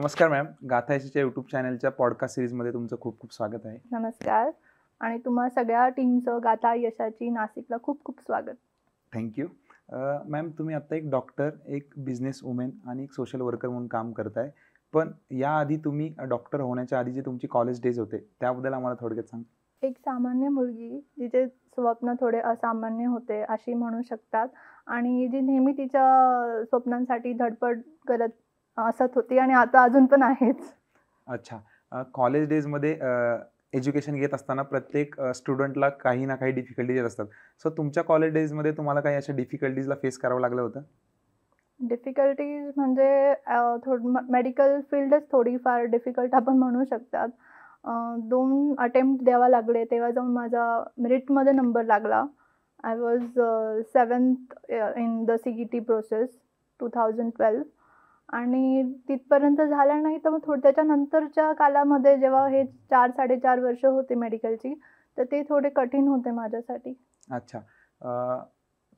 नमस्कार मॅम, गाथा यशच्या यूट्यूब चॅनलच्या पॉडकास्ट सिरीजमध्ये तुमचं खूप खूप स्वागत आहे. नमस्कार आणि तुम्हा सगळ्या टीमचं गाथा यशाची नाशिकला खूप खूप स्वागत. थँक्यू. मॅम, तुम्ही आत्ता एक डॉक्टर, एक बिझनेस वुमेन आणि एक सोशल वर्कर म्हणून काम करताय. पण याआधी तुम्ही डॉक्टर होण्याच्या आधी जे तुमचे कॉलेज डेज होते त्याबद्दल आम्हाला थोडक्यात सांग. एक सामान्य मुलगी जिचे स्वप्न थोडे असामान्य होते अशी म्हणू शकतात आणि जी नेहमी तिच्या स्वप्नांसाठी धडपड करत असत होती आणि आता अजून पण आहेच. अच्छा. कॉलेज डेजमध्ये एज्युकेशन घेत असताना प्रत्येक स्टुडंटला काही ना काही डिफिकल्टीज येत असतात. सो तुमच्या कॉलेज डेजमध्ये तुम्हाला काही अशा डिफिकल्टीजला फेस करावं लागलं होतं? डिफिकल्टीज म्हणजे मेडिकल फील्डच थोडीफार डिफिकल्ट आपण म्हणू शकतात. 2 अटेम्प्ट द्यावा लागले तेव्हा जाऊन माझा मेरिटमध्ये नंबर लागला. I was 7th in the CET process 2012 आणि तिथपर्यंत झालं नाही तर मग त्याच्यानंतरच्या कालामध्ये जेव्हा हे 4-4.5 वर्ष होते मेडिकलची तर ते थोडे कठीण होते माझ्यासाठी. अच्छा.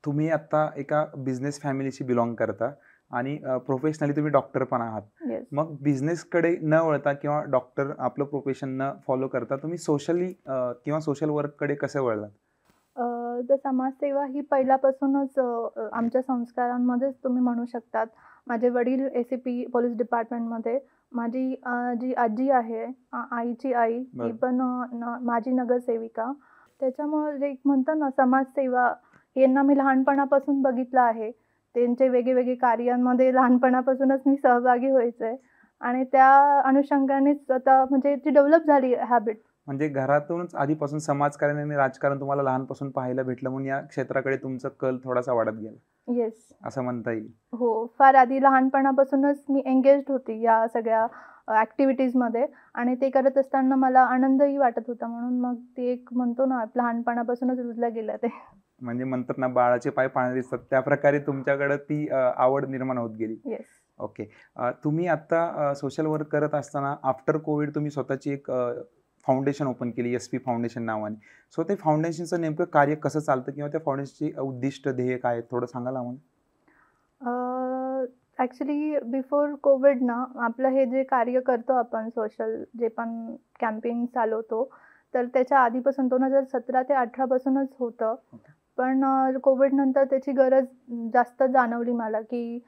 तुम्ही आत्ता एका बिझनेस फॅमिलीशी बिलॉंग करता आणि प्रोफेशनली तुम्ही डॉक्टर पण आहात. येस. मग बिझनेसकडे न वळता किंवा डॉक्टर आपलं प्रोफेशन न फॉलो करता तुम्ही सोशली किंवा सोशल वर्ककडे कसं वळलात? तर समाजसेवा ही पहिल्यापासूनच आमच्या संस्कारांमध्येच तुम्ही म्हणू शकतात. माझे वडील ACP पोलीस डिपार्टमेंटमध्ये, माझी जी आजी आहे, आईची आई, ती पण माझी नगरसेविका. त्याच्यामुळे जे म्हणतात ना समाजसेवा, यांना मी लहानपणापासून बघितलं आहे. त्यांचे वेगवेगळे कार्यांमध्ये लहानपणापासूनच मी सहभागी व्हायचे आणि त्या अनुषंगानेच आता म्हणजे ती डेव्हलप झाली हॅबिट. म्हणजे घरातूनच आधीपासून समाजकारण आणि राजकारण तुम्हाला लहानपासून पाहायला भेटलं म्हणून या क्षेत्राकडे तुमचा कल थोडासा वाढत गेला. येस. असं म्हणता येईल. हो, फार आधी लहानपणापासूनच मी एंगेज्ड होती या सगळ्या ॲक्टिव्हिटीजमध्ये आणि ते करत असताना मला आनंदही वाटत होता. म्हणून मग ते एक म्हणतो ना लहानपणापासूनच रुजलं गेलं ते. म्हणजे म्हणतात ना बाळाचे पाय पाळणे दिसतात, त्या प्रकारे तुमच्याकडे ती आवड निर्माण होत गेली. येस. ओके. तुम्ही आत्ता सोशल वर्क करत असताना आफ्टर कोविड तुम्ही स्वतःची एक फाउंडेशन ओपन केली, SP फाउंडेशन नावाने. सो ते फाउंडेशनचं नेमकं कार्य कसं चालतं किंवा त्या फाउंडेशनची उद्दिष्ट, ध्येय काय आहेत थोडं सांगाल आम्हाला? ॲक्च्युली बिफोर कोविड ना आपलं हे जे कार्य करतो आपण सोशल जे पण कॅम्पेन चालवतो तर त्याच्या आधीपासून 2017 ते 18 पासूनच होतं. पण कोविडनंतर त्याची गरज जास्त जाणवली मला की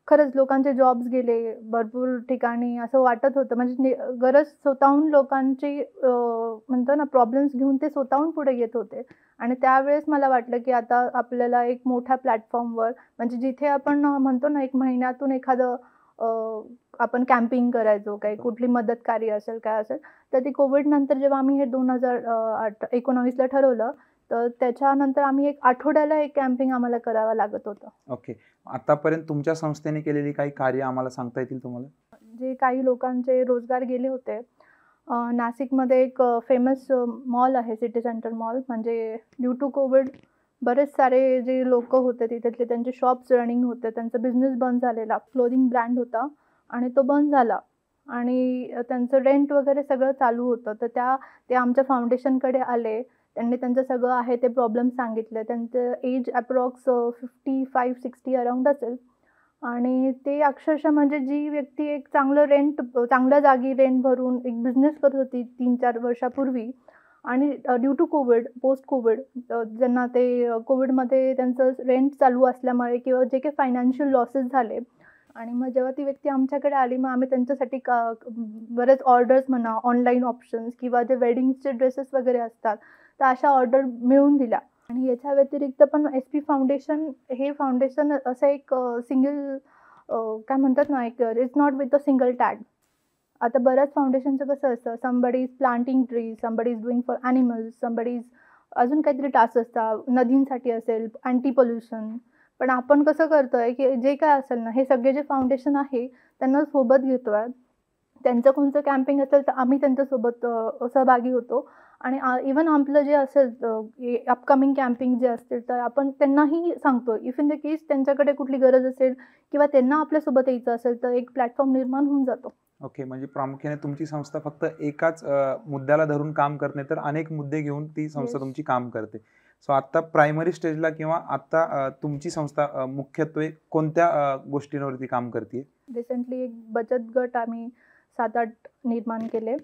खरंच लोकांचे जॉब्स गेले भरपूर ठिकाणी असं वाटत होतं. म्हणजे गरज स्वतःहून लोकांची म्हणतो ना प्रॉब्लेम्स घेऊन ते स्वतःहून पुढे येत होते आणि त्यावेळेस मला वाटलं की आता आपल्याला एक मोठ्या प्लॅटफॉर्मवर म्हणजे जिथे आपण म्हणतो ना 1 महिन्यातून एखादं आपण कॅम्पिंग करायचो, काही कुठली मदत कार्य असेल काय असेल तर ती कोविडनंतर जेव्हा आम्ही हे 2019ला ठरवलं तर त्याच्यानंतर आम्ही एक आठवड्याला एक कॅम्पिंग आम्हाला करावं लागत होतं. ओके. आतापर्यंत तुमच्या संस्थेने केलेली काही कार्य आम्हाला सांगता येतील तुम्हाला? जे काही लोकांचे रोजगार गेले होते, नाशिकमध्ये एक फेमस मॉल आहे सिटी सेंटर मॉल. म्हणजे ड्यू टू कोविड बरेच सारे जे लोक होते तिथले त्यांचे शॉप्स रनिंग होते, त्यांचा बिझनेस बंद झालेला. क्लोथिंग ब्रँड होता आणि तो बंद झाला आणि त्यांचं रेंट वगैरे सगळं चालू होतं. तर ते आमच्या फाउंडेशनकडे आले. त्यांनी त्यांचं सगळं आहे ते प्रॉब्लेम सांगितले. त्यांचं एज अप्रॉक्स 55-60 अराउंड असेल आणि ते अक्षरशः म्हणजे जी व्यक्ती एक चांगल्या जागी रेंट भरून एक बिझनेस करत होती 3-4 वर्षापूर्वी आणि due to covid, post covid ज्यांना ते कोविडमध्ये त्यांचं रेंट चालू असल्यामुळे किंवा जे काही फायनान्शियल लॉसेस झाले आणि मग जेव्हा ती व्यक्ती आमच्याकडे आली मग आम्ही त्यांच्यासाठी बरेच ऑर्डर्स म्हणा, ऑनलाईन ऑप्शन्स किंवा जे वेडिंगचे ड्रेसेस वगैरे असतात तर अशा ऑर्डर मिळवून दिल्या. आणि याच्या व्यतिरिक्त पण SP फाउंडेशन हे फाउंडेशन असं एक सिंगल काय म्हणतात ना एक it's not with a single tag. आता बऱ्याच फाउंडेशनचं कसं असतं, somebody is planting trees, somebody is doing for animals, somebody is अजून काहीतरी टास्क असतात, नदींसाठी असेल, अँटी पोल्युशन. पण आपण कसं करतोय की जे काय असेल ना हे सगळे जे फाउंडेशन आहे त्यांना सोबत घेतोय. त्यांचं कोणतं कॅम्पिंग असेल तर आम्ही त्यांच्यासोबत सहभागी होतो आणि इवन आपलं जे असेल अपकमिंग कॅम्पिंग जे असतील तर आपण त्यांनाही सांगतो. इफ इन द केस त्यांच्याकडे कुठली गरज असेल किंवा त्यांना आपल्यासोबत यायचं असेल तर एक प्लॅटफॉर्म निर्माण होऊन जातो. ओके. म्हणजे प्रामुख्याने तुमची संस्था फक्त एकाच मुद्द्याला धरून काम करत नाही तर अनेक मुद्दे घेऊन ती संस्था तुमची काम करते. सो आत्ता प्रायमरी स्टेजला किंवा आत्ता तुमची संस्था मुख्यत्वे कोणत्या गोष्टींवरती काम करते? रिसेंटली एक बचत गट आम्ही 7-8 निर्माण केले.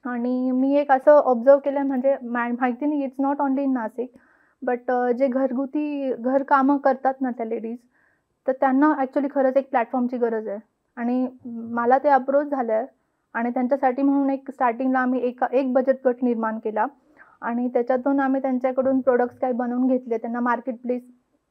आणि मी एक असं ऑब्झर्व केलं, म्हणजे माहिती नाही, it's not only in Nashik, but जे घरगुती घरकामं करतात ना त्या लेडीज, तर त्यांना ॲक्च्युली खरंच एक प्लॅटफॉर्मची गरज आहे. आणि मला ते अप्रोच झालं आहे आणि त्यांच्यासाठी म्हणून एक स्टार्टिंगला आम्ही एक बचत गट निर्माण केला आणि त्याच्यातून आम्ही त्यांच्याकडून प्रोडक्ट्स काही बनवून घेतले, त्यांना मार्केट प्लेस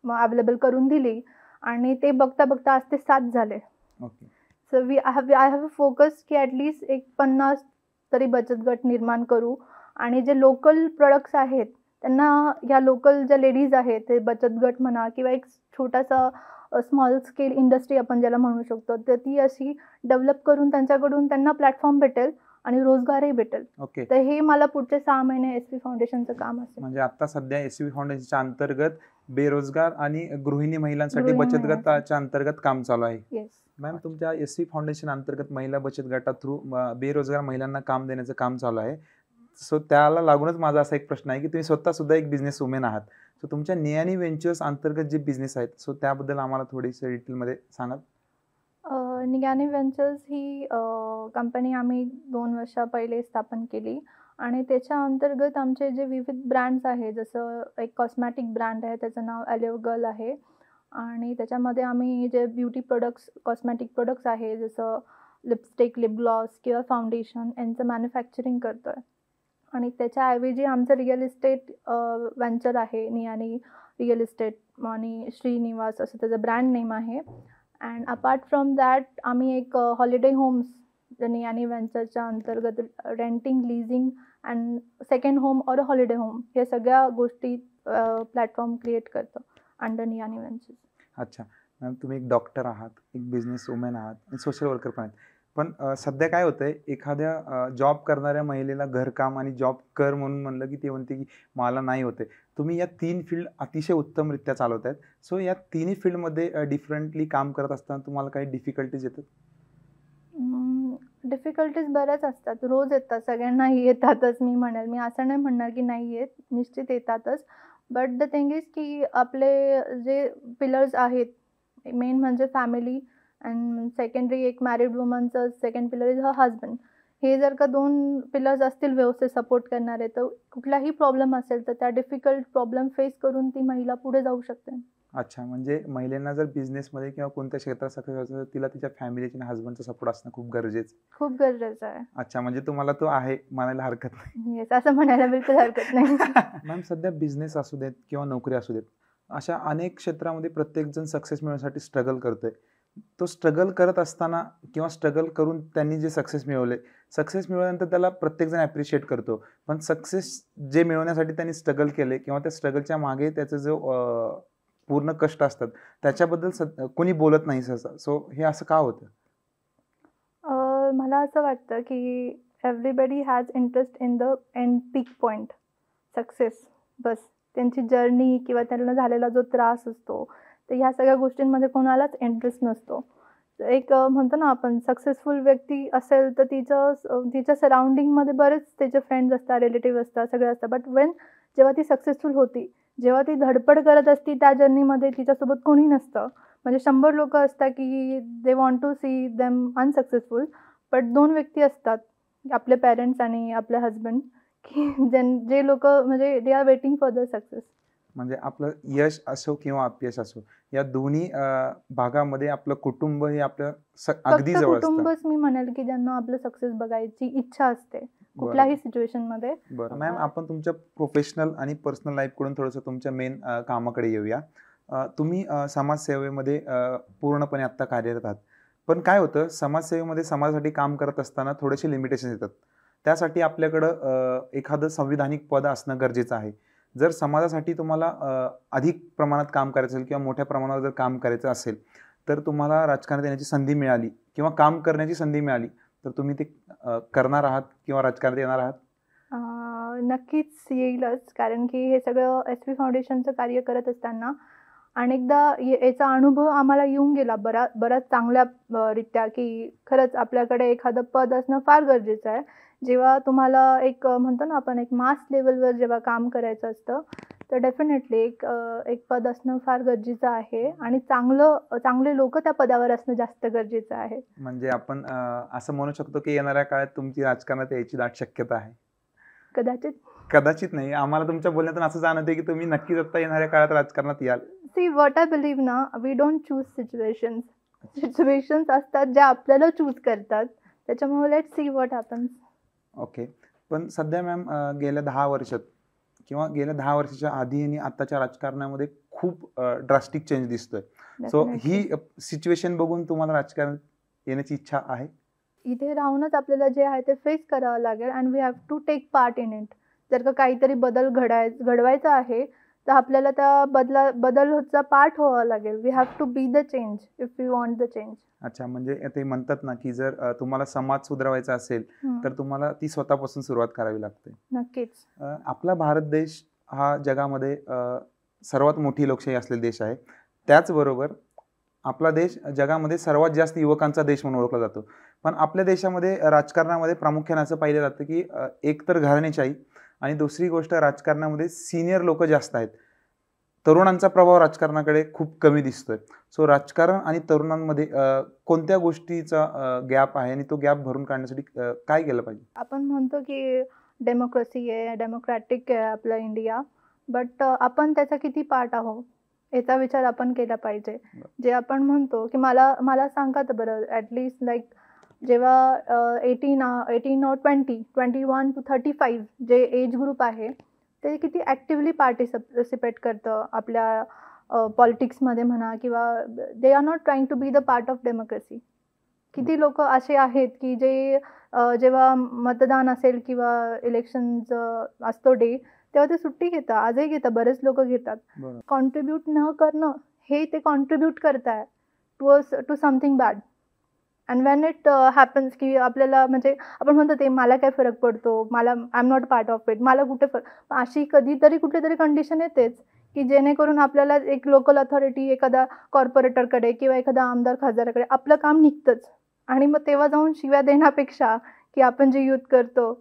अवेलेबल करून दिली आणि ते बघता बघता आज ते 7 झाले. Okay. So I have focus की ॲटलीस्ट एक 50 तरी बचत गट निर्माण करू आणि जे लोकल प्रोडक्ट्स आहेत त्यांना, ह्या लोकल ज्या लेडीज आहेत ते बचत गट म्हणा किंवा एक छोटासा स्मॉल स्केल इंडस्ट्री आपण ज्याला म्हणू शकतो, तर ती अशी डेव्हलप करून त्यांच्याकडून त्यांना प्लॅटफॉर्म भेटेल आणि रोजगारही भेटेल. ओके. तर हे मला पुढचे 6 महिने एस-व्ही फाउंडेशनचं काम असेल. म्हणजे आता सध्या एस-व्ही फाउंडेशनच्या अंतर्गत बेरोजगार आणि गृहिणी महिलांसाठी गृहिणी बचत महिलांसाठी. गटाच्या अंतर्गत काम चालू आहे. येस. मॅम, तुमच्या एस-व्ही फाउंडेशन अंतर्गत महिला बचत गटा थ्रू बेरोजगार महिलांना काम देण्याचं काम चालू आहे. सो त्याला लागूनच माझा असा एक प्रश्न आहे की तुम्ही स्वतः सुद्धा एक बिझनेस वुमेन आहात. सो तुमच्या नियानी व्हेंचर्स अंतर्गत जे बिझनेस आहेत, सो त्याबद्दल आम्हाला थोडीशी डिटेलमध्ये सांगाल? नियानी व्हेंचर्स ही कंपनी आम्ही 2 वर्ष पहिले स्थापन केली आणि त्याच्या अंतर्गत आमचे जे विविध ब्रँड्स आहेत, जसं एक कॉस्मॅटिक ब्रँड आहे, त्याचं नाव ॲलिओ गर्ल आहे आणि त्याच्यामध्ये आम्ही जे ब्युटी प्रोडक्ट्स, कॉस्मॅटिक प्रोडक्ट्स आहे, जसं लिपस्टिक, लिप ग्लॉस किंवा फाउंडेशन यांचं मॅन्युफॅक्चरिंग करतो आहे. आणि त्याच्याऐवजी आमचं रिअल इस्टेट व्हेंचर आहे, नियानी रिअल इस्टेट आणि श्रीनिवास असं त्याचं ब्रँड नेम आहे. अँड अपार्ट फ्रॉम दॅट आम्ही एक हॉलिडे होम्स नियानी व्हेंचरच्या अंतर्गत renting, leasing and second home और हॉलिडे होम या सगळ्या गोष्टी प्लॅटफॉर्म क्रिएट करतो अंडर नियानी व्हेंचर्स. अच्छा मॅम, तुम्ही एक डॉक्टर आहात, एक बिझनेस वुमेन आहात आणि सोशल वर्कर पण आहेत. पण सध्या काय होतंय, एखाद्या जॉब करणाऱ्या महिलेला घरकाम आणि जॉब कर म्हणून म्हणलं की ते म्हणते की मला नाही होते. तुम्ही या 3 फील्ड अतिशय उत्तमरित्या चालवत आहेत. सो या तिन्ही फील्डमध्ये डिफरंटली काम करत असताना तुम्हाला काही डिफिकल्टीज येतात? डिफिकल्टीज बऱ्याच असतात, रोज येतात, सगळ्यांनाही येतातच मी म्हणेल. मी असं नाही म्हणणार की नाही येत, निश्चित येतातच. बट द थिंग इज की आपले जे पिलर्स आहेत, मेन म्हणजे फॅमिली अँड सेकंडरी एक मॅरिड वुमनचं second pillar is her husband. हे जर का 2 पिलर्स असतील व्यवस्थित सपोर्ट करणारे, तर कुठलाही प्रॉब्लेम असेल तर त्या डिफिकल्ट प्रॉब्लेम फेस करून ती महिला पुढे जाऊ शकते. अच्छा, म्हणजे महिलांना जर बिझनेसमध्ये किंवा कोणत्या क्षेत्रात सक्सेस व्हायचं तर तिला तिच्या फॅमिलीची आणि हजबंडचा सपोर्ट असणं खूप गरजेचं. खूप गरजेचं आहे. अच्छा, म्हणजे तुम्हाला तो आहे म्हणायला हरकत नाही. येस, असं म्हणायला बिलकुल हरकत नाही. मॅम, सध्या बिझनेस असू देत किंवा नोकरी असू देत, अशा अनेक क्षेत्रामध्ये प्रत्येकजण सक्सेस मिळवण्यासाठी स्ट्रगल करतोय. तो स्ट्रगल करत असताना किंवा स्ट्रगल करून त्यांनी जे सक्सेस मिळवले, सक्सेस मिळवल्यानंतर त्याला प्रत्येकजण ॲप्रिशिएट करतो. पण सक्सेस जे मिळवण्यासाठी त्यांनी स्ट्रगल केले किंवा त्या स्ट्रगलच्या मागे त्याचं जो पूर्ण कष्ट असतात त्याच्याबद्दल कोणी बोलत नाही सहसा. सो हे असं का होतं? मला असं वाटतं की everybody has interest in the end peak point success. बस त्यांची जर्नी किंवा त्यांना झालेला जो त्रास असतो, तर ह्या सगळ्या गोष्टींमध्ये कोणालाच इंटरेस्ट नसतो. एक म्हणतो ना आपण, सक्सेसफुल व्यक्ती असेल तर तिच्या सराउंडिंगमध्ये बरेच त्याचे फ्रेंड्स असतात, रिलेटिव्ह असतात, सगळे असतात. बट जेव्हा ती सक्सेसफुल होती, जेव्हा ती धडपड करत असती त्या जर्नीमध्ये तिच्यासोबत कोणी नसतं. म्हणजे 100 लोक असतात की they want to see them unsuccessful, but 2 व्यक्ती असतात, आपले पेरेंट्स आणि आपले हजबंड, की जे लोक म्हणजे they are waiting for the success. म्हणजे आपलं यश असो किंवा अपयश असो, या दोन्ही भागामध्ये आपलं कुटुंब हे आपलं अगदी जवळ असतं. कुटुंबच मी म्हणेल की ज्यांना आपलं सक्सेस बघायची इच्छा असते कुठल्याही सिच्युएशनमध्ये. बरं मॅम, आपण तुमच्या प्रोफेशनल आणि पर्सनल लाईफकडून थोडंसं तुमच्या मेन कामाकडे येऊया. तुम्ही समाजसेवेमध्ये पूर्णपणे आत्ता कार्यरत आहात. पण काय होतं, समाजसेवेमध्ये समाजासाठी काम करत असताना थोडेसे लिमिटेशन येतात. त्यासाठी आपल्याकडं एखादं संविधानिक पद असणं गरजेचं आहे. जर समाजासाठी तुम्हाला अधिक प्रमाणात काम करायचं असेल किंवा मोठ्या प्रमाणावर जर काम करायचं असेल, तर तुम्हाला राजकारणात येण्याची संधी मिळाली किंवा काम करण्याची संधी मिळाली, तर तुम्ही ते करणार आहात किंवा राजकारणात येणार आहात? नक्कीच येईलच, कारण की हे सगळं एस-व्ही फाउंडेशनचं कार्य करत असताना अनेकदा याचा अनुभव आम्हाला येऊन गेला बराच चांगल्या रित्या, की खरंच आपल्याकडे एखादं पद असणं फार गरजेचं आहे. जेव्हा तुम्हाला एक म्हणतो ना आपण, एक मास लेवलवर जेव्हा काम करायचं असतं, तर डेफिनेटली एक पद असणं फार गरजेचं आहे आणि चांगले लोक त्या पदावर असणं जास्त गरजेचं आहे. म्हणजे आपण असं म्हणू शकतो की येणाऱ्या काळात तुमची राजकारणात यायची दाट शक्यता आहे. कदाचित. कदाचित नाही, आम्हाला तुमच्या बोलण्यातून असं जाणवतंय की तुम्ही नक्कीच आता येणाऱ्या काळात राजकारणात याल. सी व्हॉट आय बिलीव्ह ना, वी डोंट चूज सिच्युएशन्स असतात ज्या आपल्याला चूज करतात. त्याच्यामुळे let's see what happens. Okay. पण सध्या मॅम गेल्या 10 वर्षात किंवा गेल्या 10 वर्षाच्या आधी आणि आत्ताच्या राजकारणामध्ये खूप ड्रास्टिक चेंज दिसतोय. सो ही सिच्युएशन बघून तुम्हाला राजकारणात येण्याची इच्छा आहे? इथे राहूनच आपल्याला जे आहे ते फेस करावं लागेल and we have to take part in it. जर का काहीतरी बदल घडवायचा आहे तर आपल्याला त्या बदलचा पार्ट व्हावं लागेल. We have to be the change if we want the change. अच्छा, म्हणजे ते म्हणतात ना की जर तुम्हाला समाज सुधारायचा असेल तर तुम्हाला ती स्वतःपासून सुरुवात करावी लागते. नक्कीच. आपला भारत देश हा जगामध्ये सर्वात मोठी लोकशाही असलेला देश आहे. त्याचबरोबर आपला देश जगामध्ये सर्वात जास्त युवकांचा देश म्हणून ओळखला जातो. पण आपल्या देशामध्ये राजकारणामध्ये प्रामुख्याने असं पाहिलं जातं की एक तर घराणेशाही आणि दुसरी गोष्ट राजकारणामध्ये सिनियर लोक जास्त आहेत. तरुणांचा प्रभाव राजकारणाकडे खूप कमी दिसतोय. सो राजकारण आणि तरुणांमध्ये कोणत्या गोष्टीचा गॅप आहे आणि तो गॅप भरून काढण्यासाठी काय केलं पाहिजे? आपण म्हणतो की डेमोक्रेसी आहे, डेमोक्रॅटिक आहे आपलं इंडिया, बट आपण त्याचा किती पार्ट आहोत याचा विचार आपण केला पाहिजे. जे आपण म्हणतो की मला सांगा तर बरं, ॲटलिस्ट लाईक जेव्हा 18 or 21 to 35 जे एज ग्रुप आहे ते किती ॲक्टिव्हली पार्टिसिपेट करतं आपल्या पॉलिटिक्समध्ये म्हणा, किंवा they are not trying to be the part of democracy. किती लोक असे आहेत की जे जेव्हा मतदान असेल किंवा इलेक्शनचं असतो डे तेव्हा ते सुट्टी घेतात. आजही घेतात, बरेच लोक घेतात. कॉन्ट्रीब्यूट न करणं हे ते कॉन्ट्रीब्यूट करताय to something bad. And when it happens की आपल्याला म्हणजे आपण म्हणतो ते मला काय फरक पडतो, मला I am not part of it, मला कुठे अशी कधीतरी कुठेतरी कंडिशन येतेच की जेणेकरून आपल्याला एक लोकल अथॉरिटी, एखादा कॉर्पोरेटरकडे किंवा एखादा आमदार खासदाराकडे आपलं काम निघतंच. आणि मग तेव्हा जाऊन शिव्या देण्यापेक्षा की आपण जे यूथ करतो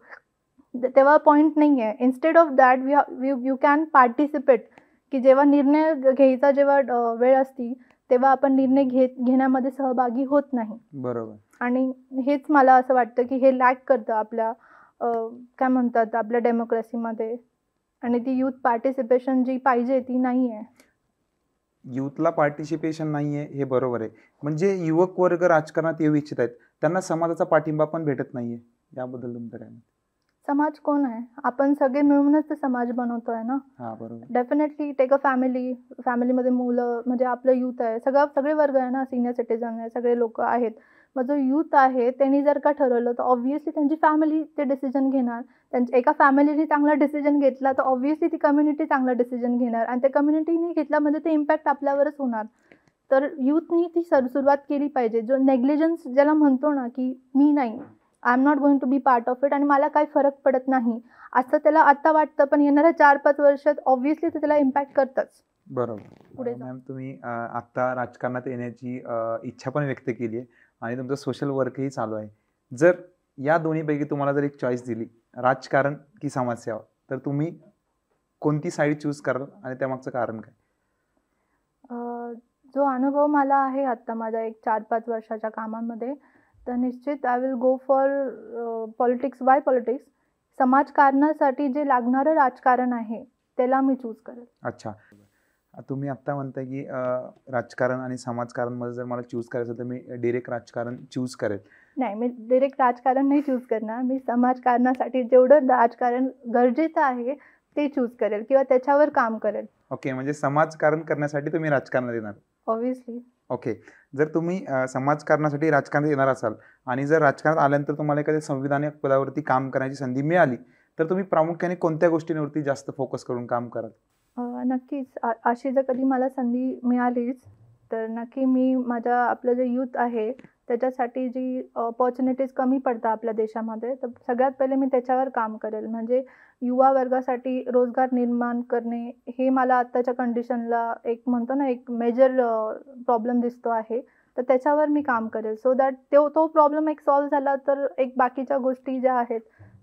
तेव्हा पॉईंट नाही आहे. Instead of that you can participate की जेव्हा निर्णय घ्यायचा जेव्हा वेळ असती तेव्हा आपण निर्णय घेण्यामध्ये सहभागी होत नाही. बरोबर. आणि हेच मला असं वाटतं की हे लॅक करतं आपल्या काय म्हणतात आपल्या डेमोक्रेसीमध्ये. आणि ती यूथ पार्टिसिपेशन जी पाहिजे ती नाही आहे. यूथला पार्टिसिपेशन नाही आहे हे बरोबर आहे. म्हणजे युवक वर्ग राजकारणात येऊ इच्छित आहेत, त्यांना समाजाचा पाठिंबा पण भेटत नाही आहे. याबद्दल तुमचं काय मत? समाज कोण आहे? आपण सगळे मिळूनच ते समाज बनवतोय ना. हां, बरोबर. डेफिनेटली टेक अ फॅमिलीमध्ये मुलं म्हणजे आपलं यूथ आहे, सगळे वर्ग आहे ना, सिनियर सिटीजन आहे, सगळे लोक आहेत. मग जो यूथ आहे त्यांनी जर का ठरवलं तर ऑब्व्हियसली त्यांची फॅमिली ते डिसिजन घेणार. एका फॅमिलीने चांगला डिसिजन घेतला तर ऑब्व्हियसली ती कम्युनिटी चांगला डिसिजन घेणार आणि त्या कम्युनिटीने घेतला म्हणजे ते इम्पॅक्ट आपल्यावरच होणार. तर यूथनी ती सुरुवात केली पाहिजे. जो नेग्लिजन्स ज्याला म्हणतो ना की मी नाही, I am not going to be part of it आणि मला काही फरक पडत नाही असं त्याला आता वाटतं, पण येणाऱ्या 4-5 वर्षात ऑब्व्हियसली ते त्याला इम्पॅक्ट करतच. बरोबर. पुढे मॅम तुम्ही आता राजकारणात येण्याची इच्छा पण व्यक्त केली आहे आणि तुमचं सोशल वर्कही चालू आहे. जर या दोन्हीपैकी तुम्हाला जर एक चॉईस दिली, राजकारण की समाजसेवा, तर तुम्ही कोणती साईड चूज कराल आणि त्यामागचं कारण काय? जो अनुभव मला आहे आत्ता माझ्या एक 4-5 वर्षाच्या कामामध्ये, तर निश्चित I will go for politics. Why politics? समाजकारणासाठी जे लागणारं राजकारण आहे त्याला मी चूज करेल. अच्छा, तुम्ही आत्ता म्हणताय की राजकारण आणि समाजकारणमध्ये जर मला चूज करायचं तर मी डिरेक्ट राजकारण चूज करेल. नाही, मी डिरेक्ट राजकारण नाही चूज करणार. मी समाजकारणासाठी जेवढं राजकारण गरजेचं आहे ते चूज करेल किंवा त्याच्यावर काम करेल. ओके, म्हणजे समाजकारण करण्यासाठी तुम्ही राजकारणात येणार? ऑब्व्हियसली. ओके. जर तुम्ही समाजकारणासाठी राजकारणात येणार असाल आणि जर राजकारणात आल्यानंतर तुम्हाला एखाद्या संविधानिक पदावरती काम करण्याची संधी मिळाली तर तुम्ही प्रामुख्याने कोणत्या गोष्टींवरती जास्त फोकस करून काम कराल? नक्कीच. अशी जर कधी मला संधी मिळालीच तर नक्की मी आपलं जे यूथ आहे त्याच्यासाठी जी ऑपॉर्च्युनिटीज कमी पडतात आपल्या देशामध्ये, तर सगळ्यात पहिले मी त्याच्यावर काम करेल. म्हणजे युवा वर्गासाठी रोजगार निर्माण करणे हे मला आत्ताच्या कंडिशनला एक म्हणतो ना एक मेजर प्रॉब्लेम दिसतो आहे. तर त्याच्यावर मी काम करेल सो दॅट तो प्रॉब्लेम एक सॉल्व्ह झाला तर एक बाकीच्या गोष्टी ज्या आहेत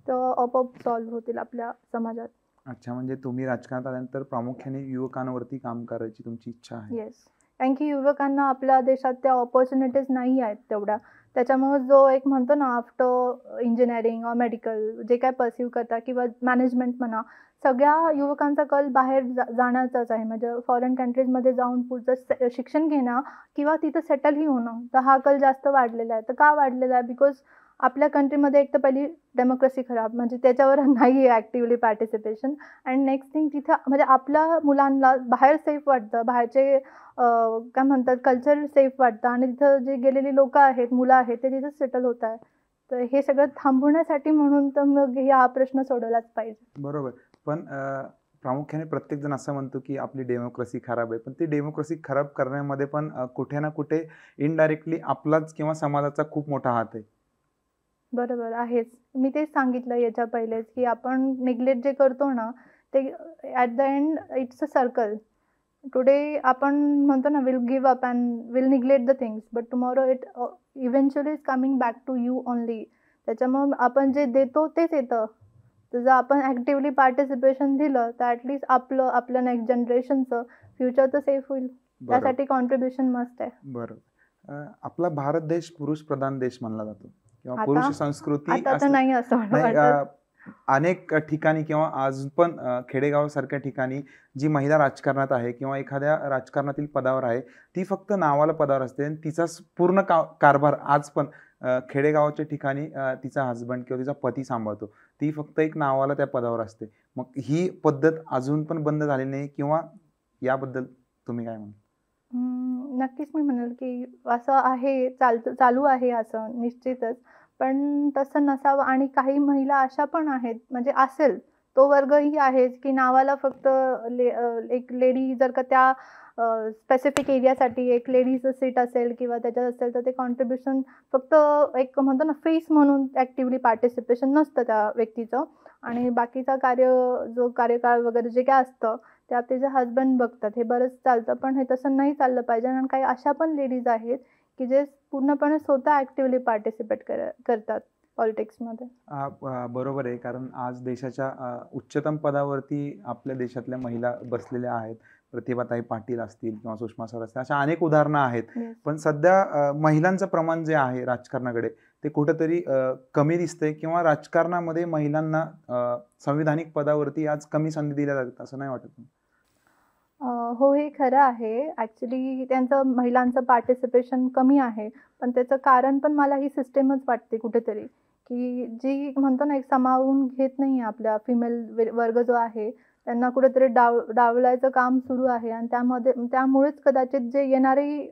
त्या आपोआप सॉल्व्ह होतील आपल्या समाजात. अच्छा, म्हणजे तुम्ही राजकारणात आल्यानंतर प्रामुख्याने युवकांवरती काम करायची तुमची इच्छा आहे. येस. कारण की युवकांना आपल्या देशात त्या अपॉर्च्युनिटीज नाही आहेत तेवढ्या. त्याच्यामुळे जो एक म्हणतो ना आफ्टर इंजिनिअरिंग ऑर मेडिकल जे काही पर्स्यू करतात किंवा मॅनेजमेंट म्हणा, सगळ्या युवकांचा कल बाहेर जाण्याचाच आहे. म्हणजे फॉरेन कंट्रीजमध्ये जाऊन पुढचं शिक्षण घेणं किंवा तिथं सेटलही होणं. तर हा कल जास्त वाढलेला आहे. तर का वाढलेला आहे? बिकॉज आपल्या कंट्रीमध्ये एक तर पहिली डेमोक्रेसी खराब, म्हणजे त्याच्यावर नाही आहे actively participation. And next thing तिथं म्हणजे आपल्या मुलांना बाहेर सेफ वाटतं. बाहेरचे काय म्हणतात कल्चर सेफ वाटतं आणि तिथं जे गेलेली लोकं आहेत, मुलं आहेत, ते तिथंच सेटल होत आहे. तर हे सगळं थांबवण्यासाठी म्हणून तर मग हा प्रश्न सोडवलाच पाहिजे. बरोबर. पण प्रामुख्याने प्रत्येकजण असं म्हणतो, की आपली डेमोक्रेसी खराब आहे. पण ती डेमोक्रेसी खराब करण्यामध्ये पण कुठे ना कुठे इनडायरेक्टली आपलाच किंवा समाजाचा खूप मोठा हात आहे. बरोबर आहेच. मी तेच सांगितलं याच्या पहिलेच, की आपण निग्लेक्ट जे करतो ना, ते at the end it's a circle. Today आपण म्हणतो ना, will give up and will neglect the things, but tomorrow it eventually is coming back to you only. त्याच्यामुळं आपण जे देतो तेच येतं. तर जर आपण ॲक्टिव्हली पार्टिसिपेशन दिलं, तर ॲटलीस्ट आपलं नेक्स्ट जनरेशनचं फ्युचर तर सेफ होईल. बरोबर. त्यासाठी कॉन्ट्रिब्युशन मस्ट आहे. बरोबर. आपला भारत देश पुरुषप्रधान देश मानला जातो किंवा आता पुरुष संस्कृती आता तर नाही असं मला नाही. वाटत. अनेक ठिकाणी किंवा आज पण खेडेगावासारख्या ठिकाणी जी महिला राजकारणात आहे किंवा एखाद्या राजकारणातील पदावर आहे, ती फक्त नावाला पदावर असते आणि तिचा पूर्ण कारभार आज पण खेडेगावाच्या ठिकाणी तिचा हसबंड किंवा तिचा पती सांभाळतो. ती फक्त एक नावाला त्या पदावर असते. मग ही पद्धत अजून पण बंद झालेली नाही किंवा याबद्दल तुम्ही काय म्हणाल? नक्कीच मी म्हणेल, की असं आहे, चालू आहे असं निश्चितच. पण तसं नसावं आणि काही महिला अशा पण आहेत, म्हणजे असेल, तो वर्गही आहेच, की नावाला फक्त एक लेडी जर का त्या स्पेसिफिक एरियासाठी एक लेडीचं सीट असेल किंवा त्याच्यात असेल, तर ते कॉन्ट्रिब्युशन फक्त एक म्हणतो ना फेस म्हणून ॲक्टिव्हली पार्टिसिपेशन नसतं त्या व्यक्तीचं आणि बाकीचा जो कार्यकाळ वगैरे जे काय असतं, ते तिचे हसबंड बघतात. हे बरंच चालतं, पण हे तसं नाही चाललं पाहिजे. आणि काही अशा पण लेडीज आहेत, की जे पूर्णपणे स्वतः ॲक्टिव्हली पार्टिसिपेट करतात पॉलिटिक्समध्ये. बरोबर आहे. कारण आज देशाच्या उच्चतम पदावरती आपल्या देशातल्या महिला बसलेल्या आहेत. प्रतिभाताई पाटील असतील किंवा सुषमा स्वराज असतील, अशा अनेक उदाहरणं आहेत. Yes. पण सध्या महिलांचं प्रमाण जे आहे राजकारणाकडे ते कुठंतरी कमी दिसतंय किंवा राजकारणामध्ये महिलांना संविधानिक पदावरती आज कमी संधी दिल्या जातात, असं नाही वाटत? हो, हे खरं आहे. ॲक्च्युली त्यांचं महिलांचं पार्टिसिपेशन कमी आहे. पण त्याचं कारण पण मला ही सिस्टमच वाटते कुठेतरी, की जी म्हणतो ना एक सामावून घेत नाही आहे आपल्या फिमेल वर्ग जो आहे, त्यांना कुठेतरी डावलायचं काम सुरू आहे आणि त्यामुळेच कदाचित जे येणारे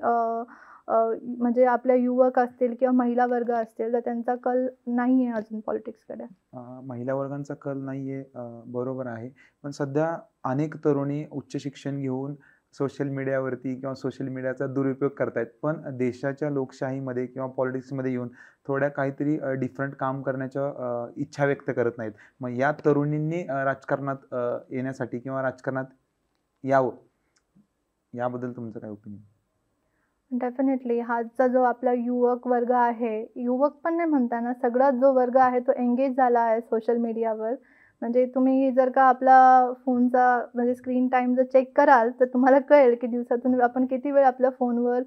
म्हणजे आपल्या युवक असतील किंवा महिला वर्ग असतील, तर त्यांचा कल नाही आहे अजून पॉलिटिक्सकडे. महिला वर्गांचा कल नाहीये, बरोबर आहे. पण सध्या अनेक तरुणी उच्च शिक्षण घेऊन सोशल मीडियावरती किंवा सोशल मीडियाचा दुरुपयोग करतायत. पण देशाच्या लोकशाहीमध्ये किंवा पॉलिटिक्समध्ये येऊन थोड्या काहीतरी डिफरंट काम करण्याच्या इच्छा व्यक्त करत नाहीत. मग या तरुणींनी राजकारणात येण्यासाठी किंवा राजकारणात यावं, याबद्दल तुमचं काय ओपिनियन? डेफिनेटली आजचा जो आपला युवक वर्ग आहे, युवक पण नाही म्हणताना सगळाच जो वर्ग आहे तो एंगेज झाला आहे सोशल मीडियावर. म्हणजे तुम्ही जर का आपला फोनचा म्हणजे स्क्रीन टाईम जर चेक कराल, तर तुम्हाला कळेल की दिवसातून आपण किती वेळ आपल्या फोनवर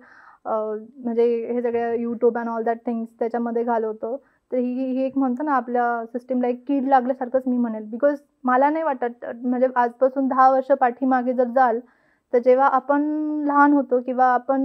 म्हणजे हे सगळ्या YouTube and all that things त्याच्यामध्ये घालवतो. तर ही एक म्हणतो ना आपल्या सिस्टमला एक कीड लागल्यासारखंच मी म्हणेल. बिकॉज मला नाही वाटत म्हणजे आजपासून 10 वर्ष पाठीमागे जर जाल, तर जेव्हा आपण लहान होतो किंवा आपण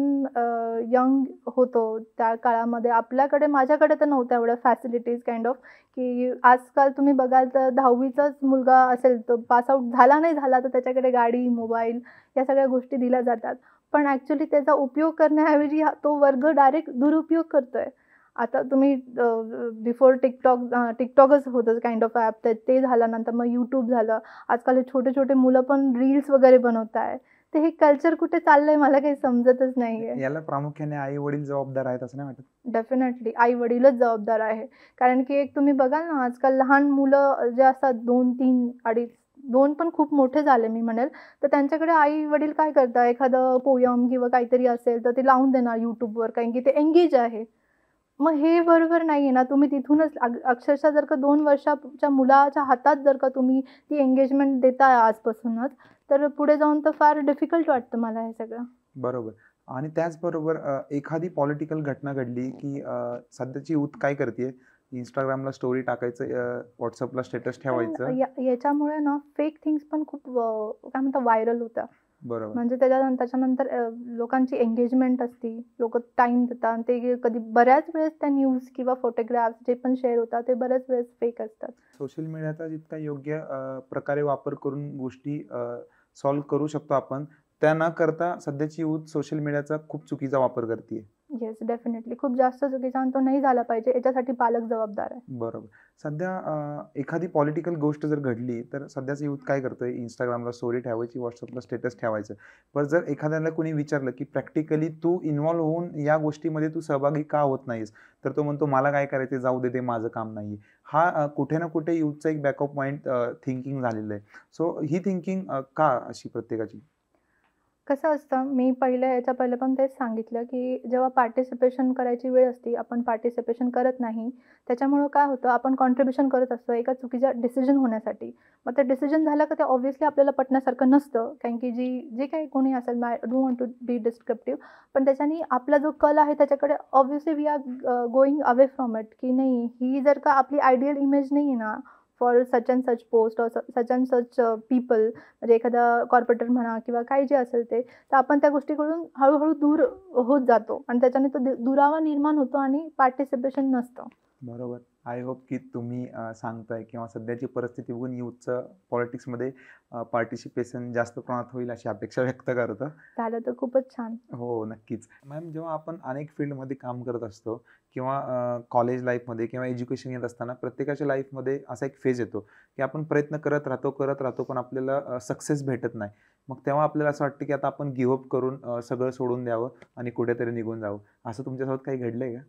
यंग होतो त्या काळामध्ये माझ्याकडे तर नव्हत्या एवढ्या फॅसिलिटीज काइंड ऑफ, की आजकाल तुम्ही बघाल तर 10वीचाच मुलगा असेल, तो पासआउट झाला नाही झाला, तर त्याच्याकडे गाडी, मोबाईल या सगळ्या गोष्टी दिल्या जातात. पण ॲक्च्युली त्याचा उपयोग करण्याऐवजी तो वर्ग डायरेक्ट दुरुपयोग करतोय. आता तुम्ही बिफोर टिकटॉकच होतं काइंड ऑफ ॲप, तर ते झालं. नंतर मग यूट्यूब झालं. आजकाल हे छोटे छोटे मुलं पण रील्स वगैरे बनवत आहे. तर हे कल्चर कुठे चाललंय मला काही समजतच नाहीये. याला प्रामुख्याने आई वडील जबाबदार आहेत असं नाही वाटत? डेफिनेटली आई वडीलच जबाबदार आहे. कारण की एक तुम्ही बघाल ना आजकाल लहान मुलं जे असतात 2, 3, 2.5, 2 पण खूप मोठे झाले मी म्हणेल, तर त्यांच्याकडे आई वडील काय करतात, एखादं पोयम किंवा काहीतरी असेल तर ते लावून देणार यूट्यूबवर, कारण की ते एंगेज आहे. मग हे बरोबर नाहीये ना. तुम्ही तिथूनच अक्षरशः जर का 2 वर्षाच्या मुलाच्या हातात जर का तुम्ही ती एंगेजमेंट देताय आजपासूनच, तर पुढे जाऊन तर फार डिफिकल्ट वाटतं मला हे सगळं. बरोबर. आणि त्याचबरोबर एखादी पॉलिटिकल घटना घडली, की सध्याची यूथ काय करतीये, Instagramला स्टोरी टाकायचं, WhatsAppला स्टेटस पण ठेवायचं. याच्यामुळे ना फेक थिंग्स पण खूप काय म्हणतात व्हायरल होतात. बरोबर. म्हणजे त्याच्यानंतर लोकांची एंगेजमेंट असती. लोकं टाईम देतात. ते कधी बऱ्याच वेळेस त्या न्यूज किंवा फोटोग्राफ्स जे पण शेअर होतात, ते बऱ्याच वेळेस फेक असतात. सोशल मीडियाचा जितका योग्य प्रकारे वापर करून गोष्टी सॉल्व्ह करू शकतो आपण, त्या न करता सध्याची यूथ सोशल मीडियाचा खूप चुकीचा वापर करतीये. Yes, definitely. खूप जास्त चुकीचा आणि तो नाही झाला पाहिजे. याच्यासाठी पालक जबाबदार आहे. बरोबर. सध्या एखादी पॉलिटिकल गोष्ट जर घडली, तर सध्याचं यूथ काय करतंय, Instagramला स्टोरी ठेवायची, WhatsAppला स्टेटस ठेवायचं. पण जर एखाद्याला कोणी विचारलं, की प्रॅक्टिकली तू इन्व्हॉल्व होऊन या गोष्टीमध्ये तू सहभागी का होत नाहीस? तर तो म्हणतो, मला काय करायचं, जाऊ दे, ते माझं काम नाहीये. हा कुठे ना कुठे यूथचा एक बॅकअप पॉइंट थिंकिंग झालेलं आहे. सो ही थिंकिंग का अशी प्रत्येकाची? कसं असतं, मी याच्या पहिले पण तेच सांगितलं, की जेव्हा पार्टिसिपेशन करायची वेळ असते, आपण पार्टिसिपेशन करत नाही. त्याच्यामुळं काय होतं, आपण कॉन्ट्रिब्युशन करत असतो एका चुकीच्या डिसिजन होण्यासाठी. मग ते डिसिजन झालं का ते ऑब्व्हियसली आपल्याला पटण्यासारखं नसतं. कारण की जे काही कोणी असेल, I don't want to be descriptive, पण त्याच्याने आपला जो कल आहे त्याच्याकडे obviously we are going away from it, की नाही, ही जर का आपली आयडियल इमेज नाही आहे ना, for such and such post और सच अँड सच पीपल, म्हणजे एखादा कॉर्पोरेटर म्हणा किंवा काही जे असेल ते, तर आपण त्या गोष्टीकडून हळू-हळू दूर होत जातो आणि त्याच्याने तो दुरावा निर्माण होतो आणि पार्टिसिपेशन नसतं. बरोबर. आय होप की तुम्ही सांगताय किंवा सध्याची परिस्थिती बघून यूथचं पॉलिटिक्समध्ये पार्टिसिपेशन जास्त प्रमाणात होईल अशी अपेक्षा व्यक्त करतो. झालं तर खूपच छान. हो, नक्कीच. मॅम, जेव्हा आपण अनेक फील्डमध्ये काम करत असतो किंवा कॉलेज लाईफमध्ये किंवा एज्युकेशन घेत असताना प्रत्येकाच्या लाईफमध्ये असा एक फेज येतो, की आपण प्रयत्न करत राहतो, पण आपल्याला सक्सेस भेटत नाही. मग तेव्हा आपल्याला असं वाटतं, की आता आपण गिव्ह अप करून सगळं सोडून द्यावं आणि कुठेतरी निघून जावं. असं तुमच्यासोबत काही घडलंय का?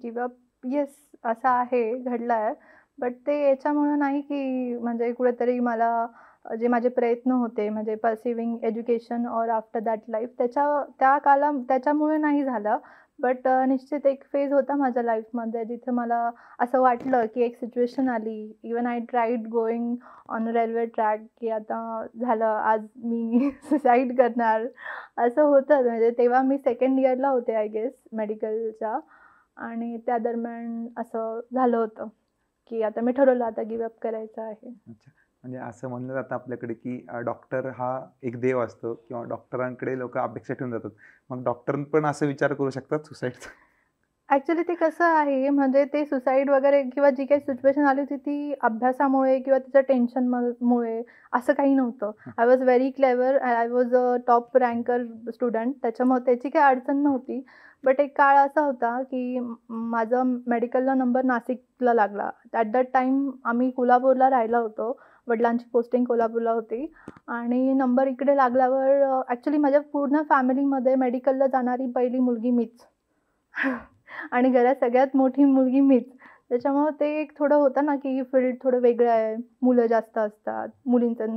गिव्ह अप, येस, असा आहे, घडला आहे. बट ते याच्यामुळं नाही की म्हणजे कुठेतरी मला जे माझे प्रयत्न होते म्हणजे pursuing education or after that life त्याच्यामुळे नाही झालं. बट निश्चित एक फेज होता माझ्या लाईफमध्ये जिथे मला असं वाटलं की एक सिच्युएशन आली. Even I tried going on railway track की आता झालं, आज मी सुसाईड करणार. असं होतं. म्हणजे तेव्हा मी सेकंड इयरला होते आय गेस मेडिकलच्या. आणि त्या दरम्यान असं झालं होतं, की आता मी ठरवलं आता गिव्ह अप करायचं आहे. अच्छा. म्हणजे असं म्हणलं जातं आपल्याकडे, की डॉक्टर हा एक देव असतो किंवा डॉक्टरांकडे लोकं अपेक्षा ठेवून जातात. मग डॉक्टर पण असा विचार करू शकतात सुसाईडचा? ॲक्चुअली ते कसं आहे, म्हणजे ते सुसाईड वगैरे किंवा जी काही सिच्युएशन आली होती ती अभ्यासामुळे किंवा तिच्या टेन्शनमुळे असं काही नव्हतं. I was very clever, I was a top ranker student, त्याच्यामुळे त्याची काही अडचण नव्हती. बट एक काळ असा होता, की माझं मेडिकलला नंबर नाशिकला लागला. ॲट दॅट टाईम आम्ही कोल्हापूरला राहायला होतो. वडिलांची पोस्टिंग कोल्हापूरला होती आणि नंबर इकडे लागल्यावर ॲक्चुअली माझ्या पूर्ण फॅमिलीमध्ये मेडिकलला जाणारी पहिली मुलगी मीच. आणि घरात सगळ्यात मोठी मुलगी मीच. त्याच्यामुळं ते एक थोडं होतं ना, की ही फील्ड थोडं वेगळं आहे. मुलं जास्त असतात. मुलींचं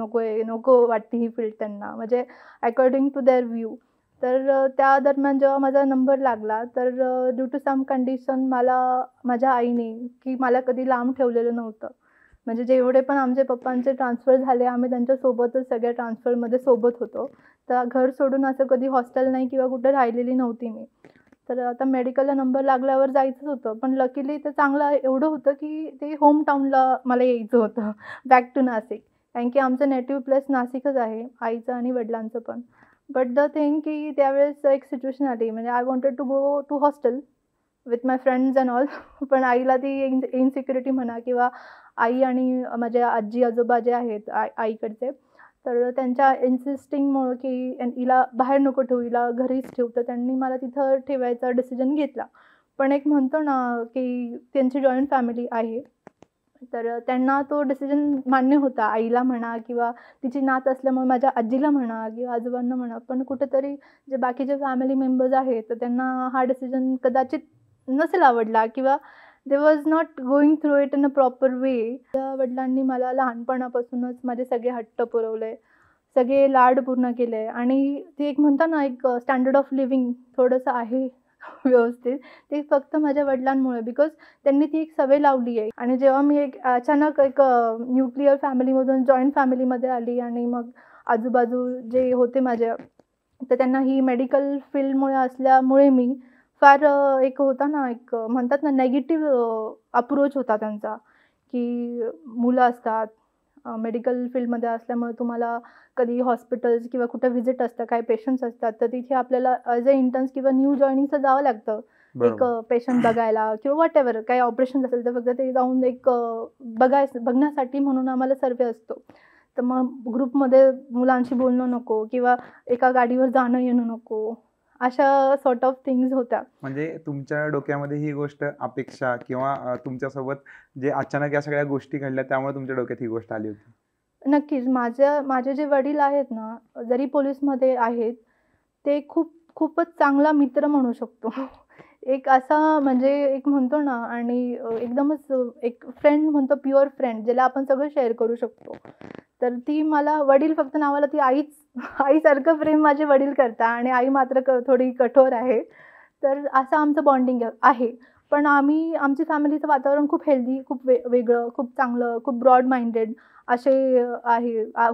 नको वाटते ही फील्ड त्यांना, म्हणजे अकॉर्डिंग टू देअर व्ह्यू. तर त्या दरम्यान जेव्हा माझा नंबर लागला, तर ड्यू टू सम कंडिशन मला माझ्या आईने, की मला कधी लांब ठेवलेलं नव्हतं. म्हणजे जेवढे पण आमचे पप्पांचे ट्रान्सफर झाले, आम्ही त्यांच्यासोबतच सगळ्या ट्रान्सफरमध्ये सोबत होतो. तर घर सोडून असं कधी हॉस्टेल नाही किंवा कुठे राहिलेली नव्हती मी. तर आता मेडिकलला नंबर लागल्यावर जायचंच होतं. पण लकीली ते चांगलं एवढं होतं, की ते होम टाऊनला मला यायचं होतं, बॅक टू नाशिक. कारण की आमचं नेटिव्ह प्लेस नाशिकच आहे, आईचं आणि वडिलांचं पण. बट द थिंग की त्यावेळेस एक सिच्युएशन आली, म्हणजे I wanted to go to hostel with my friends and all. पण आईला ती इन्सिक्युरिटी म्हणा किंवा आई आणि माझ्या आजी-आजोबा जे आहेत आईकडचे, तर त्यांच्या इन्सिस्टिंगमुळं की हिला बाहेर नको ठेवू, हिला घरीच ठेव. तर त्यांनी मला तिथं ठेवायचा डिसिजन घेतला. पण एक म्हणतो ना, की त्यांची जॉइंट फॅमिली आहे. तर त्यांना तो डिसिजन मान्य होता. आईला म्हणा किंवा तिची नात असल्यामुळे माझ्या आजीला म्हणा किंवा आजोबांना म्हणा. पण कुठेतरी जे बाकीचे फॅमिली मेंबर्स आहेत, तर त्यांना हा डिसिजन कदाचित नसेल आवडला किंवा they was not going through it in a proper way. माझ्या वडिलांनी मला लहानपणापासूनच माझे सगळे हट्ट पुरवले, सगळे लाड पूर्ण केले आणि ते एक म्हणतात ना, एक स्टँडर्ड ऑफ लिव्हिंग थोडंसं आहे व्यवस्थित, ते फक्त माझ्या वडिलांमुळे. बिकॉज त्यांनी ती एक सवय लावली आहे. आणि जेव्हा मी एक अचानक एक न्यूक्लिअर फॅमिलीमधून जॉइंट फॅमिलीमध्ये आली आणि मग आजूबाजू जे होते माझ्या, तर त्यांना ही मेडिकल फील्डमुळे असल्यामुळे मी फार एक होता ना, एक म्हणतात ना नेगेटिव्ह अप्रोच होता त्यांचा, की मुलं असतात मेडिकल फील्डमध्ये असल्यामुळे तुम्हाला कधी हॉस्पिटल्स किंवा कुठे व्हिजिट असतं, काही पेशंट्स असतात, तर तिथे आपल्याला ॲज अ इंटर्न्स किंवा न्यू जॉइनिंगचं जावं लागतं. एक बरोबर. पेशंट बघायला किंवा व्हॉटएव्हर काही ऑपरेशन असेल तर फक्त ते जाऊन एक बघण्यासाठी म्हणून आम्हाला सर्व्हे असतो. तर मग ग्रुपमध्ये मुलांशी बोलणं नको किंवा एका गाडीवर जाणं येणं नको, अशा सॉर्ट ऑफ थिंग्स होत्या. म्हणजे तुमच्या डोक्यामध्ये ही गोष्ट अपेक्षा किंवा तुमच्यासोबत जे अचानक या सगळ्या गोष्टी घडल्या त्यामुळे तुमच्या डोक्यात ही गोष्ट आली होती. नक्कीच. माझे जे वडील आहेत ना, जरी पोलिसमध्ये आहेत, ते खूपच चांगला मित्र म्हणू शकतो. एक असा म्हणजे एक म्हणतो ना, आणि एकदमच एक फ्रेंड म्हणतो, प्युअर फ्रेंड, ज्याला आपण सगळं शेअर करू शकतो. तर ती मला वडील फक्त नावाला, ती आईसारखं प्रेम माझे वडील करतात आणि आई मात्र थोडी कठोर आहे. तर असं आमचं बॉन्डिंग आहे. पण आमची फॅमिलीचं वातावरण खूप हेल्दी, खूप वेगळं, खूप चांगलं, खूप ब्रॉड माइंडेड असे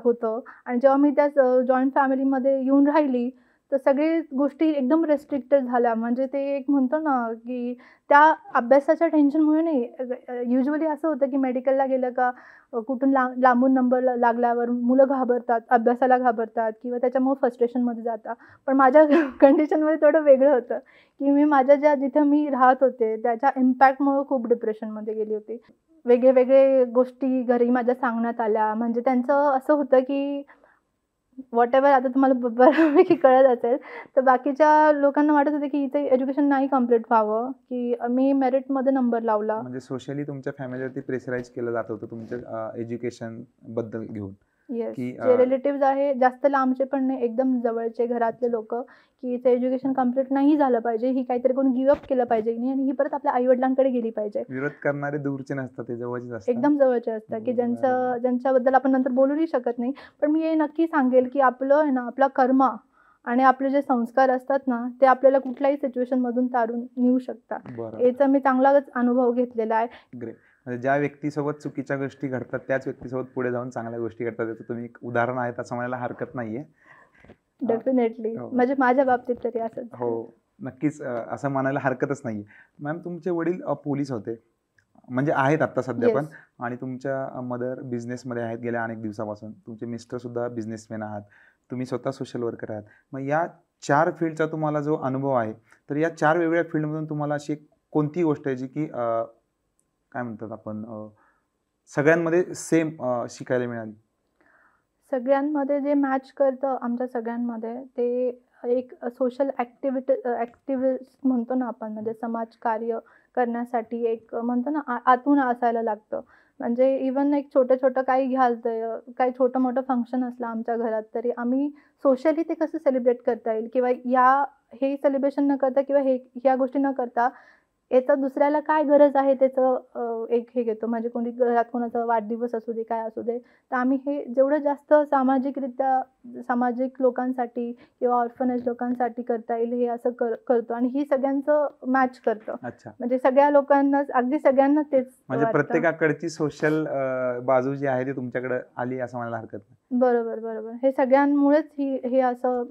होतं. आणि जेव्हा मी त्या जॉइंट फॅमिलीमध्ये येऊन राहिली, तर सगळे गोष्टी एकदम रेस्ट्रिक्टेड झाल्या. म्हणजे ते एक म्हणतो ना, की त्या अभ्यासाच्या टेन्शनमुळे नाही. युजुअली असं होतं, की मेडिकलला गेलं का कुठून लांबून नंबर लागल्यावर मुलं घाबरतात, अभ्यासाला घाबरतात किंवा त्याच्यामुळे फ्रस्ट्रेशनमध्ये जातात. पण माझ्या कंडिशनमध्ये थोडं वेगळं होतं, की मी जिथं मी राहत होते त्याच्या इम्पॅक्टमुळे खूप डिप्रेशनमध्ये गेली होती. वेगळे गोष्टी घरी माझ्या सांगण्यात आल्या. म्हणजे त्यांचं असं होतं, की व्हॉटएव्हर, आता तुम्हाला बऱ्यापैकी कळत असेल, तर बाकीच्या लोकांना वाटत होतं, की हिचं एज्युकेशन नाही कंप्लीट व्हावं, की मी मेरिटमध्ये नंबर लावला. म्हणजे सोशली तुमच्या फॅमिलीवरती प्रेशराईज केलं जात होतं तुमच्या एज्युकेशन बद्दल घेऊन, येस. की जे रिलेटिव्हज आहे, जास्त लांबचे पण नाही, एकदम जवळचे घरातले लोकं, की हिचं एज्युकेशन कंप्लीट नाही झालं पाहिजे, ही काहीतरी कोणी गिव्ह अप केलं पाहिजे नाही आणि ही परत आपल्या आई-वडिलांकडे गेली पाहिजे. विरोध करणारे दूरचे नसतात, ते जवळचेच असतात. एकदम जवळचे असतात, की बरोबर. ज्यांच्याबद्दल आपण नंतर बोलूही शकत नाही. पण मी हे नक्की सांगेल, की आपलं आहे ना, आपला कर्म आणि आपले जे संस्कार असतात ना, ते आपल्याला कुठल्याही सिच्युएशनमधून तारून नेऊ शकतात. बरोबर. याचा मी चांगलाच अनुभव घेतलेला आहे. ग्रेट. म्हणजे ज्या व्यक्तीसोबत चुकीच्या गोष्टी घडतात त्याच व्यक्तीसोबत पुढे जाऊन चांगल्या गोष्टी घडतात, याचं तुम्ही एक उदाहरण आहेत असं म्हणायला हरकत नाहीये. डेफिनेटली. हो. म्हणजे माझ्या बाबतीत तरी असंच. हो, नक्कीच असं म्हणायला हरकतच नाहीये. मॅम, तुमचे वडील पोलीस होते, म्हणजे आहेत आता सध्या पण, येस. आणि तुमच्या मदर बिझनेसमध्ये आहेत गेल्या अनेक दिवसापासून. तुमचे मिस्टर सुद्धा बिझनेसमॅन आहात. तुम्ही स्वतः सोशल वर्कर आहात. मग या 4 फील्डचा तुम्हाला जो अनुभव आहे, तर या 4 वेगवेगळ्या फील्डमधून तुम्हाला अशी कोणती गोष्ट आहे जी की काय म्हणतात आपण, सगळ्यांमध्ये सेम शिकायला मिळाली? सगळ्यांमध्ये जे मॅच करतं आमच्या सगळ्यांमध्ये, ते एक सोशल ॲक्टिव्हिस्ट म्हणतो ना आपण, म्हणजे समाजकार्य करण्यासाठी एक म्हणतो ना, आतून असायला लागतं. म्हणजे इव्हन एक छोटं काही घ्याल, तर काही छोटं-मोठं फंक्शन असलं आमच्या घरात, तरी आम्ही सोशली ते कसं सेलिब्रेट करता येईल किंवा हे सेलिब्रेशन न करता किंवा ह्या गोष्टी न करता याचा दुसऱ्याला काय गरज आहे त्याचं एक हे घेतो. म्हणजे कोणी घरात कोणाचा वाढदिवस असू दे, काय असू दे, तर आम्ही हे जेवढं जास्त सामाजिक लोकांसाठी किंवा ऑर्फनेज लोकांसाठी करता येईल, हे असं करतो आणि ही सगळ्यांचं मॅच करतं. अच्छा. म्हणजे अगदी सगळ्यांना तेच म्हणजे वाटतं. प्रत्येकाकडची सोशल बाजू जी आहे ती तुमच्याकडे आली असं म्हणायला हरकत नाही. बरोबर. हे सगळ्यांमुळेच हे असं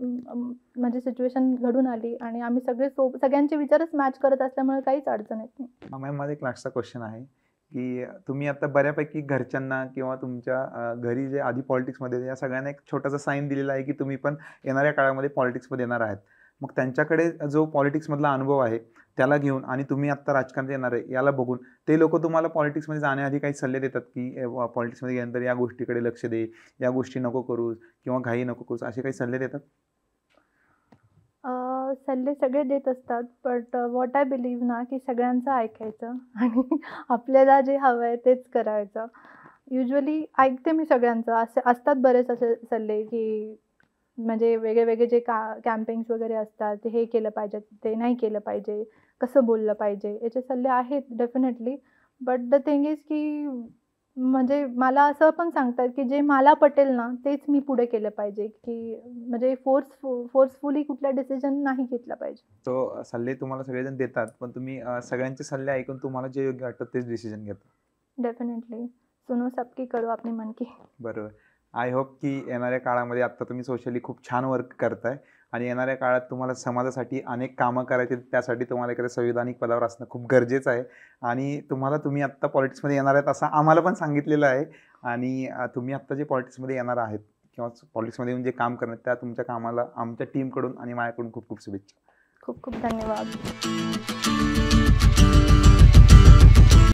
म्हणजे सिच्युएशन घडून आली आणि आम्ही सगळ्यांचे विचारच मॅच करत असल्यामुळे काहीच अडचण येत नाही. मॅम, माझा एक लास्टचा क्वेश्चन आहे, की तुम्ही आता बऱ्यापैकी घरच्यांना किंवा तुमच्या घरी जे आधी पॉलिटिक्समध्ये या सगळ्यांना एक छोटासा साईन दिलेला आहे की तुम्ही पण येणाऱ्या काळामध्ये पॉलिटिक्समध्ये येणार आहात. मग त्यांच्याकडे जो पॉलिटिक्समधला अनुभव आहे त्याला घेऊन आणि तुम्ही आत्ता राजकारणात येणार आहे याला बघून ते लोकं तुम्हाला पॉलिटिक्समध्ये जाण्याआधी काही सल्ले देतात, की पॉलिटिक्समध्ये गेल्यानंतर या गोष्टीकडे लक्ष दे, या गोष्टी नको करूस किंवा घाई नको करूस, असे काही सल्ले देतात? सल्ले सगळे देत असतात, बट व्हॉट आय बिलीव्ह ना, की सगळ्यांचं ऐकायचं आणि आपल्याला जे हवं आहे तेच करायचं. युजुअली ऐकते मी सगळ्यांचं. असे असतात बरेच असे सल्ले, की म्हणजे वेगळे जे कॅम्पेन्स वगैरे असतात, ते हे केलं पाहिजे, ते नाही केलं पाहिजे, कसं बोललं पाहिजे, याचे सल्ले आहेत definitely. But the thing is की म्हणजे मला असं पण सांगतात, की जे मला पटेल ना, तेच मी पुढे केलं पाहिजे, की म्हणजे फोर्सफुली कुठला डिसिजन नाही घेतला पाहिजे. तो सल्ले तुम्हाला सगळेजण देतात, पण तुम्ही सगळ्यांचे सल्ले ऐकून तुम्हाला जे योग्य वाटतं तेच डिसिजन घेता. डेफिनेटली. सुनो सबकी करो अपनी मन की. बरोबर. आय होप की येणाऱ्या काळामध्ये आत्ता तुम्ही सोशली खूप छान वर्क करताय आणि येणाऱ्या काळात तुम्हाला समाजासाठी अनेक कामं करायची आहेत. त्यासाठी तुम्हाला एखाद्या संविधानिक पदावर असणं खूप गरजेचं आहे आणि तुम्ही आत्ता पॉलिटिक्समध्ये येणार आहेत असं आम्हाला पण सांगितलेलं आहे आणि तुम्ही आत्ता जे पॉलिटिक्समध्ये येणार आहेत किंवा पॉलिटिक्समध्ये येऊन जे काम करणार त्या तुमच्या कामाला आमच्या टीमकडून आणि माझ्याकडून खूप खूप शुभेच्छा. खूप खूप धन्यवाद.